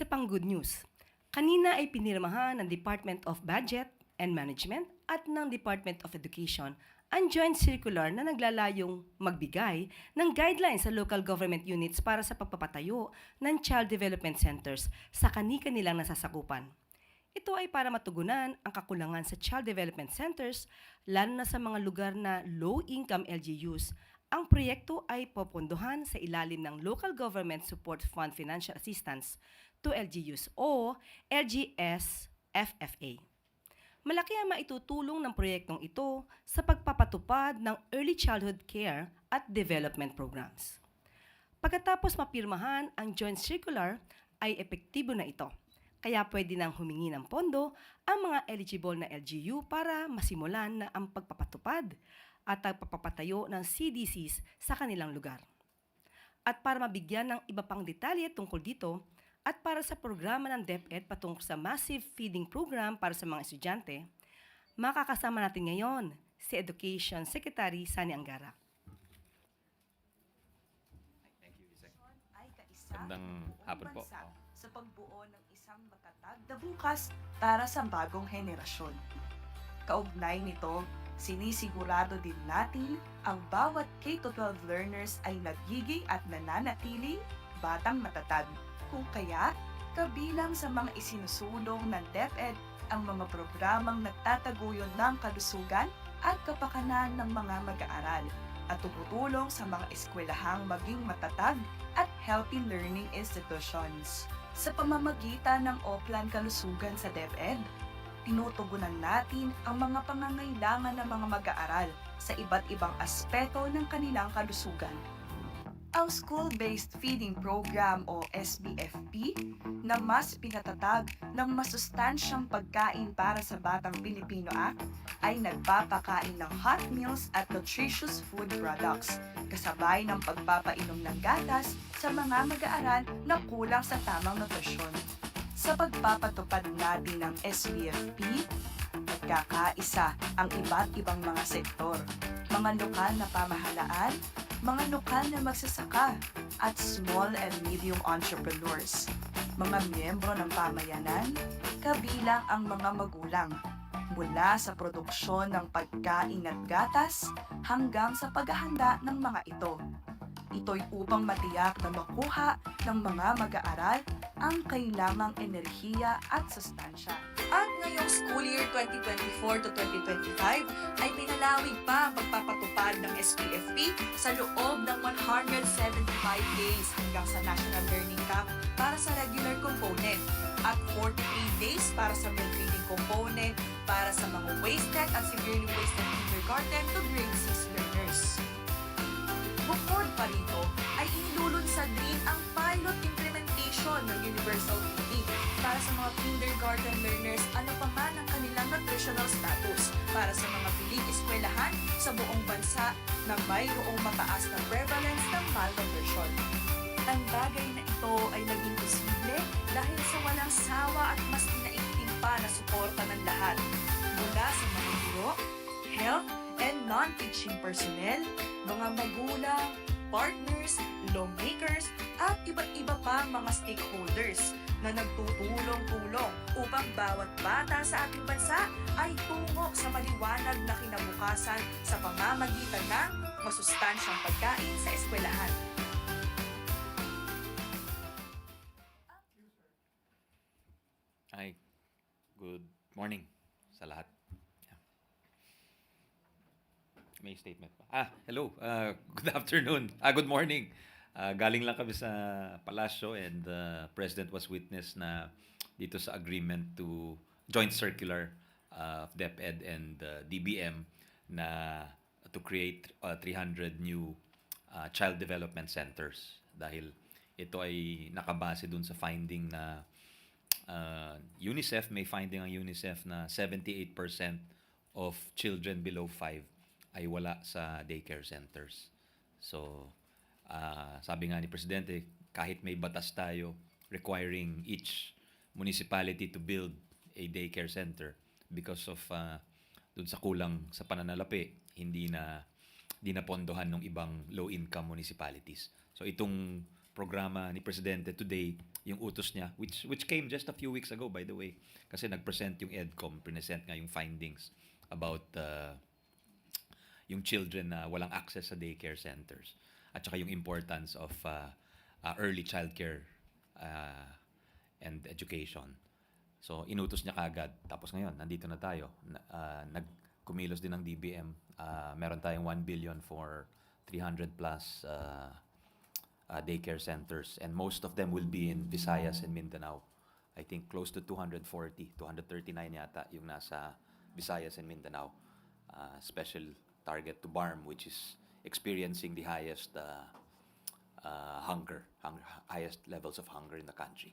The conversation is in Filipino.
Isa pang good news. Kanina ay pinirmahan ng Department of Budget and Management at ng Department of Education ang joint circular na naglalayong magbigay ng guidelines sa local government units para sa pagpapatayo ng child development centers sa kani-kanilang nasasakupan. Ito ay para matugunan ang kakulangan sa child development centers, lalo na sa mga lugar na low-income LGUs. Ang proyekto ay popondohan sa ilalim ng Local Government Support Fund Financial Assistance to LGUs o LGS-FFA. Malaki ang maitutulong ng proyektong ito sa pagpapatupad ng early childhood care at development programs. Pagkatapos mapirmahan ang joint circular, ay epektibo na ito. Kaya pwede nang humingi ng pondo ang mga eligible na LGU para masimulan na ang pagpapatupad at pagpapatayo ng CDCs sa kanilang lugar. At para mabigyan ng iba pang detalye tungkol dito, at para sa programa ng DepEd patungkol sa massive feeding program para sa mga estudyante, makakasama natin ngayon si Education Secretary Sani Angara. Thank you, Isaac. Ay kaisa Magandang ng hapon po. bansa sa pagbuo ng isang matatag na bukas para sa bagong henerasyon. Kaugnay nito, sinisigurado din natin ang bawat K-12 learners ay nagiging at nananatiling batang matatag. Kung kaya, kabilang sa mga isinusulong ng DepEd ang mga programang nagtataguyon ng kalusugan at kapakanan ng mga mag-aaral at tumutulong sa mga eskwelahang maging matatag at healthy learning institutions. Sa pamamagitan ng Oplan Kalusugan sa DepEd, tinutugunan natin ang mga pangangailangan ng mga mag-aaral sa iba't ibang aspeto ng kanilang kalusugan. Ang School-Based Feeding Program o SBFP na mas pinatatag ng masustansyang pagkain para sa Batang Pilipino Act ay nagpapakain ng hot meals at nutritious food products kasabay ng pagpapainom ng gatas sa mga mag-aaral na kulang sa tamang nutrisyon. Sa pagpapatupad natin ng SBFP, nagkakaisa ang iba't ibang mga sektor, mga lokal na pamahalaan, mga lokal na magsasaka at small and medium entrepreneurs, mga miyembro ng pamayanan, kabilang ang mga magulang, mula sa produksyon ng pagkain at gatas hanggang sa paghahanda ng mga ito. Ito'y upang matiyak na makuha ng mga mag-aaral ang kailangang enerhiya at sustansya. At ngayong school year 2024 to 2025 ay pinalawig pa ang pagpapatupad ng SPFP sa loob ng 175 days hanggang sa National Learning Camp para sa regular component at 43 days para sa meal feeding component para sa mga wasted at severely wasted kindergarten to grade 6 learners. Bukod pa rito, ay inilulunsad din ang pilot implementation ng Universal Feeding para sa mga kindergarten learners ano pa man ang kanilang nutritional status para sa mga piling eskwelahan sa buong bansa na mayroong mataas na prevalence ng malnutrition. Ang bagay na ito ay naging posible dahil sa walang sawa at mas pinaigting pa na suporta ng lahat mula sa mga guro, health, and non-teaching personnel, mga magulang, partners, lawmakers, at iba't iba pang mga stakeholders na nagtutulong-tulong upang bawat bata sa ating bansa ay tungo sa maliwanag na kinabukasan sa pamamagitan ng masustansyang pagkain sa eskwelahan. Hi. Good morning sa lahat. May statement pa. Hello. Good afternoon. Good morning. Galing lang kami sa Palasyo and the President was witness na dito sa agreement to joint circular of DepEd and DBM na to create 300 new child development centers dahil ito ay nakabase dun sa finding na UNICEF, may finding ang UNICEF na 78% of children below 5 ay wala sa daycare centers. So, sabi nga ni Presidente, kahit may batas tayo requiring each municipality to build a daycare center because of dun sa kulang sa pananalapi, hindi na pondohan ng ibang low-income municipalities. So, itong programa ni Presidente today yung utos niya, which came just a few weeks ago, by the way. Kasi nag-present yung EDCOM, present nga yung findings about yung children na walang access sa daycare centers. At saka yung importance of early childcare and education. So, inutos niya kagad. Tapos ngayon, nandito na tayo. Nagkumilos din ng DBM. Meron tayong 1 billion for 300 plus daycare centers. And most of them will be in Visayas and Mindanao. I think close to 240, 239 yata yung nasa Visayas and Mindanao. Special target to BARM, which is experiencing the highest highest levels of hunger in the country.